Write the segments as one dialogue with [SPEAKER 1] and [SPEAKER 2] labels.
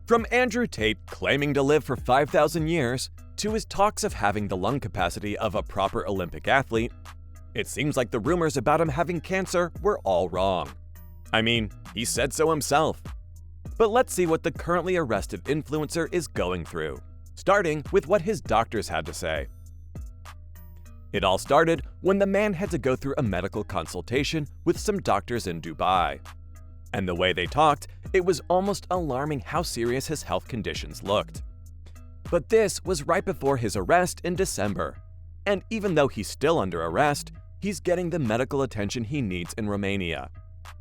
[SPEAKER 1] From Andrew Tate claiming to live for 5,000 years to his talks of having the lung capacity of a proper Olympic athlete, it seems like the rumors about him having cancer were all wrong. I mean, he said so himself. But let's see what the currently arrested influencer is going through, starting with what his doctors had to say. It all started when the man had to go through a medical consultation with some doctors in Dubai. And the way they talked, it was almost alarming how serious his health conditions looked. But this was right before his arrest in December. And even though he's still under arrest, he's getting the medical attention he needs in Romania.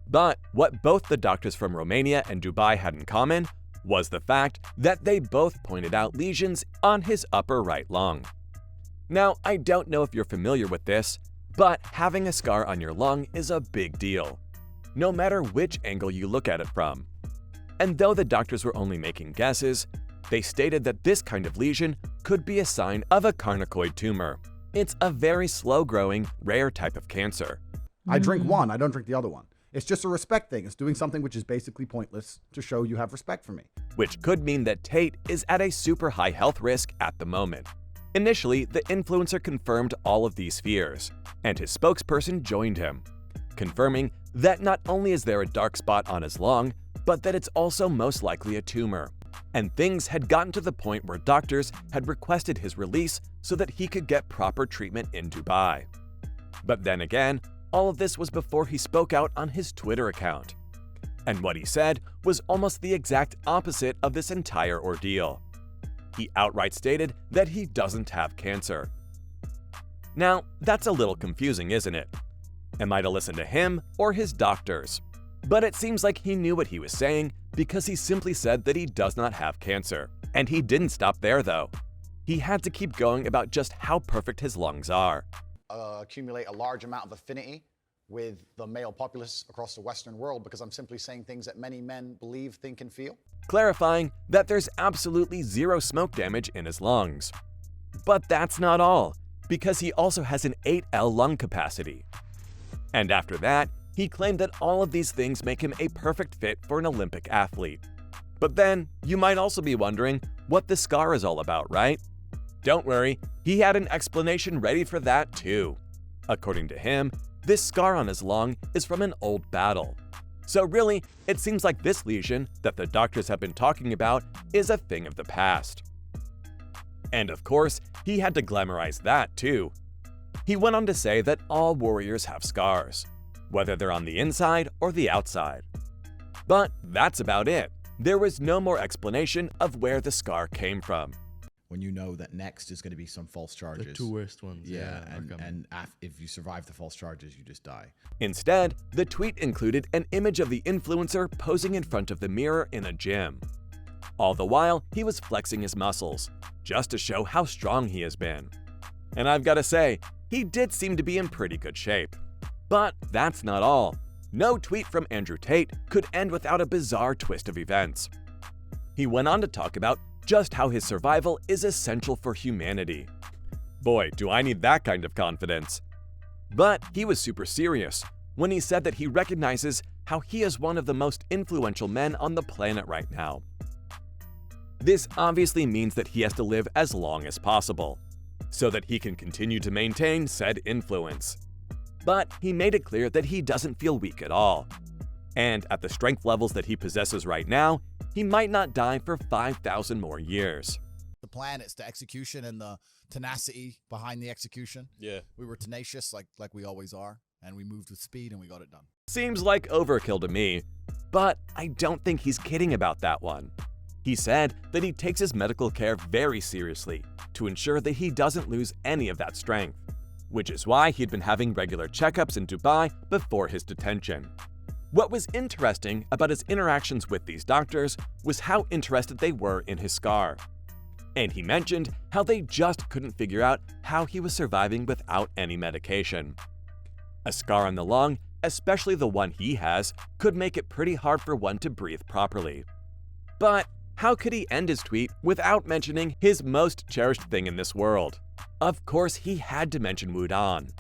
[SPEAKER 1] But what both the doctors from Romania and Dubai had in common was the fact that they both pointed out lesions on his upper right lung. Now, I don't know if you're familiar with this, but having a scar on your lung is a big deal, no matter which angle you look at it from. And though the doctors were only making guesses, they stated that this kind of lesion could be a sign of a carnocoid tumor. It's a very slow-growing, rare type of cancer.
[SPEAKER 2] I drink one, I don't drink the other one. It's just a respect thing. It's doing something which is basically pointless to show you have respect for me.
[SPEAKER 1] Which could mean that Tate is at a super high health risk at the moment. Initially, the influencer confirmed all of these fears, and his spokesperson joined him, confirming that not only is there a dark spot on his lung, but that it's also most likely a tumor. And things had gotten to the point where doctors had requested his release so that he could get proper treatment in Dubai. But then again, all of this was before he spoke out on his Twitter account. And what he said was almost the exact opposite of this entire ordeal. He outright stated that he doesn't have cancer. Now, that's a little confusing, isn't it? Am I to listen to him or his doctors? But it seems like he knew what he was saying because he simply said that he does not have cancer. And he didn't stop there, though. He had to keep going about just how perfect his lungs are.
[SPEAKER 3] Accumulate a large amount of affinity with the male populace across the Western world because I'm simply saying things that many men believe, think, and feel.
[SPEAKER 1] Clarifying that there's absolutely zero smoke damage in his lungs. But that's not all, because he also has an 8L lung capacity. And after that, he claimed that all of these things make him a perfect fit for an Olympic athlete. But then, you might also be wondering what the scar is all about, right? Don't worry, he had an explanation ready for that too. According to him, this scar on his lung is from an old battle. So really, it seems like this lesion that the doctors have been talking about is a thing of the past. And of course, he had to glamorize that too. He went on to say that all warriors have scars, whether they're on the inside or the outside. But that's about it. There was no more explanation of where the scar came from.
[SPEAKER 4] When you know that next is going to be some false charges.
[SPEAKER 5] The two worst ones.
[SPEAKER 4] If you survive the false charges, you just die.
[SPEAKER 1] Instead, the tweet included an image of the influencer posing in front of the mirror in a gym. All the while, he was flexing his muscles, just to show how strong he has been. And I've got to say, he did seem to be in pretty good shape. But that's not all. No tweet from Andrew Tate could end without a bizarre twist of events. He went on to talk about just how his survival is essential for humanity. Boy, do I need that kind of confidence. But he was super serious when he said that he recognizes how he is one of the most influential men on the planet right now. This obviously means that he has to live as long as possible, so that he can continue to maintain said influence. But he made it clear that he doesn't feel weak at all. And at the strength levels that he possesses right now, he might not die for 5,000 more years.
[SPEAKER 6] The plan, it's the execution and the tenacity behind the execution.
[SPEAKER 5] Yeah.
[SPEAKER 6] We were tenacious like we always are, and we moved with speed and we got it done.
[SPEAKER 1] Seems like overkill to me, but I don't think he's kidding about that one. He said that he takes his medical care very seriously to ensure that he doesn't lose any of that strength, which is why he'd been having regular checkups in Dubai before his detention. What was interesting about his interactions with these doctors was how interested they were in his scar. And he mentioned how they just couldn't figure out how he was surviving without any medication. A scar on the lung, especially the one he has, could make it pretty hard for one to breathe properly. But how could he end his tweet without mentioning his most cherished thing in this world? Of course, he had to mention Wudon.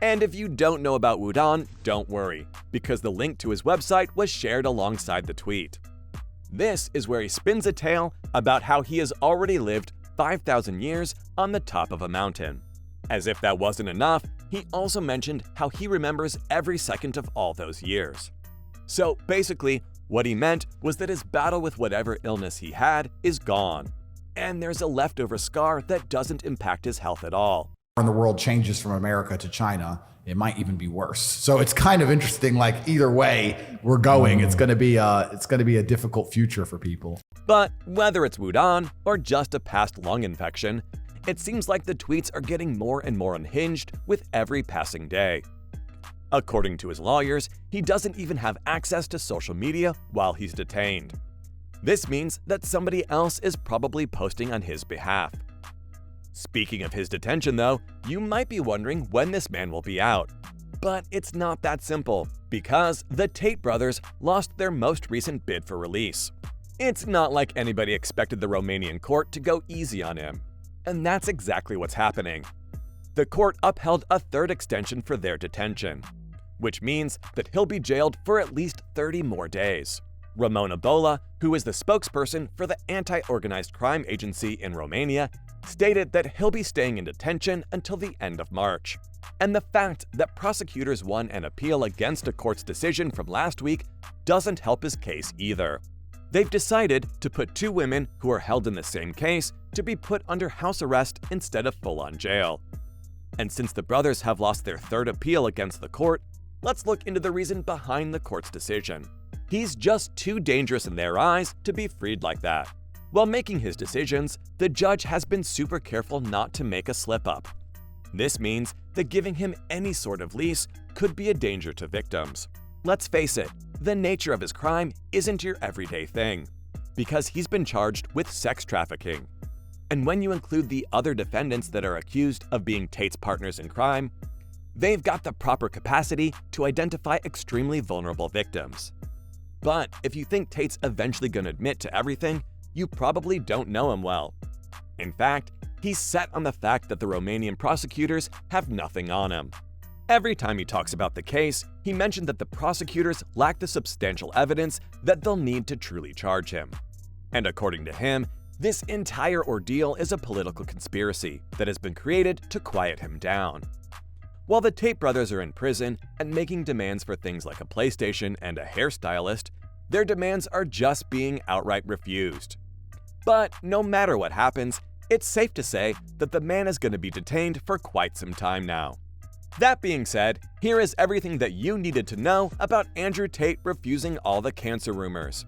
[SPEAKER 1] And if you don't know about Wudon, don't worry, because the link to his website was shared alongside the tweet. This is where he spins a tale about how he has already lived 5,000 years on the top of a mountain. As if that wasn't enough, he also mentioned how he remembers every second of all those years. So basically, what he meant was that his battle with whatever illness he had is gone, and there's a leftover scar that doesn't impact his health at all.
[SPEAKER 5] When the world changes from America to China, it might even be worse. So it's kind of interesting. Like either way we're going, it's going to be a difficult future for people.
[SPEAKER 1] But whether it's Wudong or just a past lung infection, it seems like the tweets are getting more and more unhinged with every passing day. According to his lawyers, he doesn't even have access to social media while he's detained. This means that somebody else is probably posting on his behalf. Speaking of his detention though, you might be wondering when this man will be out. But it's not that simple, because the Tate brothers lost their most recent bid for release. It's not like anybody expected the Romanian court to go easy on him. And that's exactly what's happening. The court upheld a third extension for their detention, which means that he'll be jailed for at least 30 more days. Ramona Bola, who is the spokesperson for the anti-organized crime agency in Romania, stated that he'll be staying in detention until the end of March. And the fact that prosecutors won an appeal against a court's decision from last week doesn't help his case either. They've decided to put two women who are held in the same case to be put under house arrest instead of full-on jail. And since the brothers have lost their third appeal against the court, let's look into the reason behind the court's decision. He's just too dangerous in their eyes to be freed like that. While making his decisions, the judge has been super careful not to make a slip-up. This means that giving him any sort of lease could be a danger to victims. Let's face it, the nature of his crime isn't your everyday thing, because he's been charged with sex trafficking. And when you include the other defendants that are accused of being Tate's partners in crime, they've got the proper capacity to identify extremely vulnerable victims. But if you think Tate's eventually going to admit to everything, you probably don't know him well. In fact, he's set on the fact that the Romanian prosecutors have nothing on him. Every time he talks about the case, he mentioned that the prosecutors lack the substantial evidence that they'll need to truly charge him. And according to him, this entire ordeal is a political conspiracy that has been created to quiet him down. While the Tate brothers are in prison and making demands for things like a PlayStation and a hairstylist, their demands are just being outright refused. But no matter what happens, it's safe to say that the man is going to be detained for quite some time now. That being said, here is everything that you needed to know about Andrew Tate refusing all the cancer rumors.